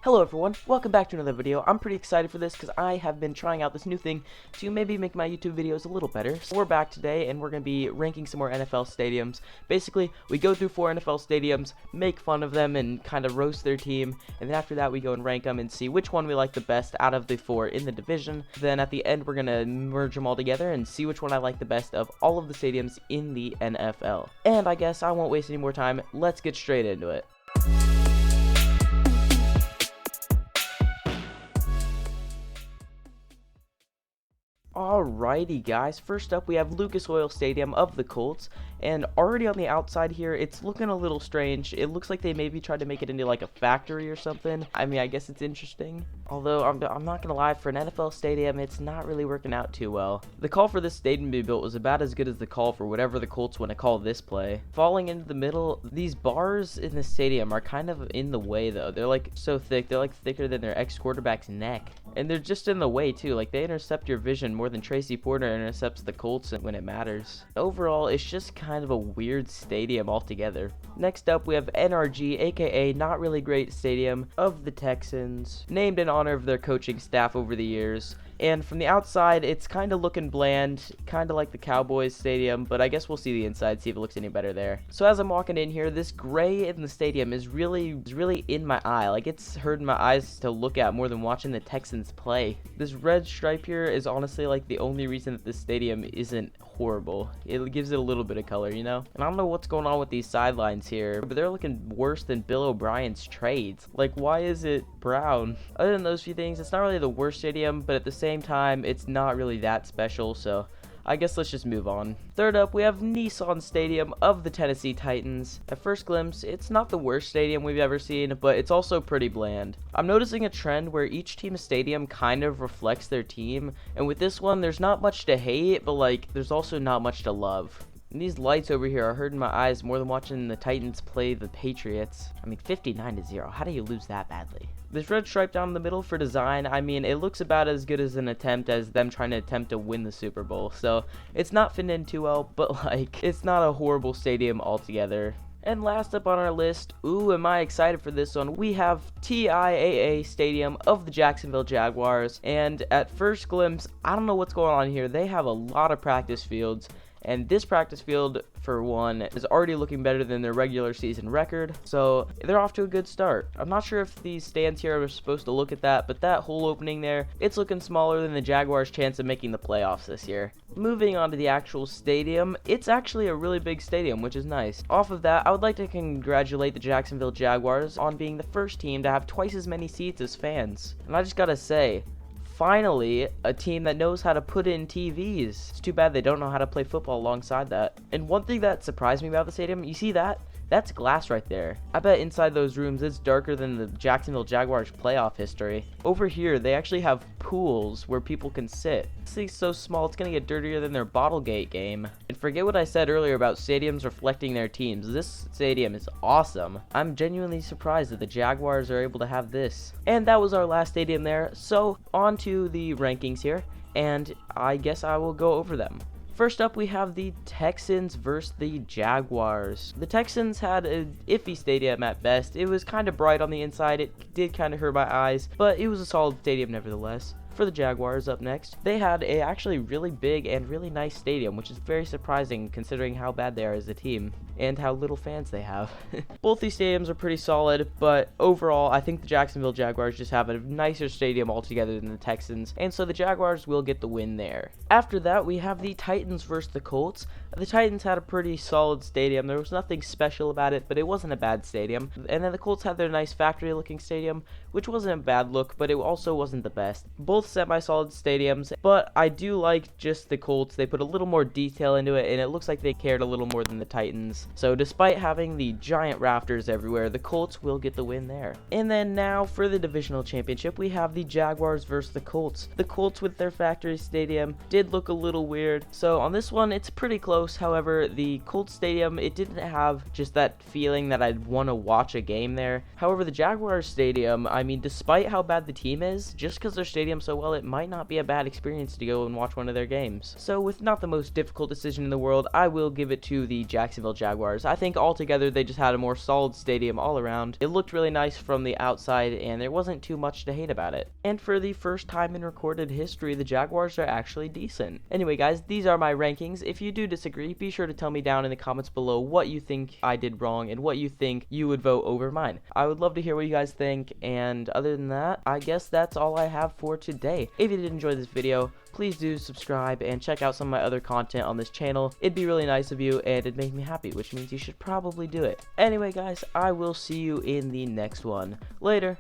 Hello everyone, welcome back to another video. I'm pretty excited for this because I have been trying out this new thing to maybe make my YouTube videos a little better. So we're back today and we're going to be ranking some more NFL stadiums. Basically, we go through 4 NFL stadiums, make fun of them and kind of roast their team, and then after that we go and rank them and see which one we like the best out of the 4 in the division. Then at the end we're going to merge them all together and see which one I like the best of all of the stadiums in the NFL. And I guess I won't waste any more time, let's get straight into it. Alrighty guys, first up we have Lucas Oil Stadium of the Colts, and already on the outside here it's looking a little strange. It looks like they maybe tried to make it into like a factory or something. I mean, I guess it's interesting, although I'm not gonna lie, for an NFL stadium it's not really working out too well. The call for this stadium to be built was about as good as the call for whatever the Colts want to call this play. Falling into the middle, these bars in the stadium are kind of in the way though. They're like so thick, they're like thicker than their ex-quarterback's neck, and they're just in the way too. Like they intercept your vision more than Tracy intercepts the Colts when it matters. Overall, it's just kind of a weird stadium altogether. Next up, we have NRG, aka Not Really Great Stadium of the Texans, named in honor of their coaching staff over the years. And from the outside, it's kind of looking bland, kind of like the Cowboys stadium, but I guess we'll see the inside, see if it looks any better there. So as I'm walking in here, this gray in the stadium is really in my eye. Like, it's hurting my eyes to look at more than watching the Texans play. This red stripe here is honestly like the only reason that this stadium isn't horrible. It gives it a little bit of color, you know? And I don't know what's going on with these sidelines here, but they're looking worse than Bill O'Brien's trades. Like, why is it brown? Other than those few things, it's not really the worst stadium, but at the same time, it's not really that special, so I guess let's just move on. Third up, we have Nissan Stadium of the Tennessee Titans. At first glimpse, it's not the worst stadium we've ever seen, but it's also pretty bland. I'm noticing a trend where each team's stadium kind of reflects their team, and with this one, there's not much to hate, but like, there's also not much to love. And these lights over here are hurting my eyes more than watching the Titans play the Patriots. I mean, 59-0, how do you lose that badly? This red stripe down the middle for design, I mean, it looks about as good as an attempt as them trying to attempt to win the Super Bowl. So, it's not fitting in too well, but like, it's not a horrible stadium altogether. And last up on our list, ooh, am I excited for this one, we have TIAA Stadium of the Jacksonville Jaguars. And at first glimpse, I don't know what's going on here. They have a lot of practice fields. And this practice field, for one, is already looking better than their regular season record, so they're off to a good start. I'm not sure if these stands here are supposed to look at that, but that whole opening there, it's looking smaller than the Jaguars' chance of making the playoffs this year. Moving on to the actual stadium, it's actually a really big stadium, which is nice. Off of that, I would like to congratulate the Jacksonville Jaguars on being the first team to have twice as many seats as fans. And I just gotta say, finally, a team that knows how to put in TVs. It's too bad they don't know how to play football alongside that. And one thing that surprised me about the stadium, you see that? That's glass right there. I bet inside those rooms it's darker than the Jacksonville Jaguars playoff history. Over here, they actually have pools where people can sit. This thing's so small, it's gonna get dirtier than their Bottlegate game. And forget what I said earlier about stadiums reflecting their teams. This stadium is awesome. I'm genuinely surprised that the Jaguars are able to have this. And that was our last stadium there, so on to the rankings here, and I guess I will go over them. First up, we have the Texans versus the Jaguars. The Texans had an iffy stadium at best. It was kind of bright on the inside. It did kind of hurt my eyes, but it was a solid stadium nevertheless. For the Jaguars up next, they had a actually really big and really nice stadium, which is very surprising considering how bad they are as a team and how little fans they have. Both these stadiums are pretty solid, but overall I think the Jacksonville Jaguars just have a nicer stadium altogether than the Texans, and so the Jaguars will get the win there. After that, we have the Titans versus the Colts. The Titans had a pretty solid stadium. There was nothing special about it, but it wasn't a bad stadium. And then the Colts had their nice factory looking stadium, which wasn't a bad look, but it also wasn't the best. Both semi-solid stadiums, but I do like just the Colts. They put a little more detail into it, and it looks like they cared a little more than the Titans. So despite having the giant rafters everywhere, the Colts will get the win there. And then now for the divisional championship, we have the Jaguars versus the Colts. The Colts with their factory stadium did look a little weird, so on this one it's pretty close. However, the Colts stadium, it didn't have just that feeling that I'd want to watch a game there. However, the Jaguars stadium, I mean, despite how bad the team is, just because their stadium's so well, it might not be a bad experience to go and watch one of their games. So with not the most difficult decision in the world, I will give it to the Jacksonville Jaguars Jaguars. I think altogether they just had a more solid stadium all around. It looked really nice from the outside, and there wasn't too much to hate about it. And for the first time in recorded history, the Jaguars are actually decent. Anyway, guys, these are my rankings. If you do disagree, be sure to tell me down in the comments below what you think I did wrong and what you think you would vote over mine. I would love to hear what you guys think, and other than that, I guess that's all I have for today. If you did enjoy this video, please do subscribe and check out some of my other content on this channel. It'd be really nice of you, and it'd make me happy, which means you should probably do it. Anyway, guys, I will see you in the next one. Later.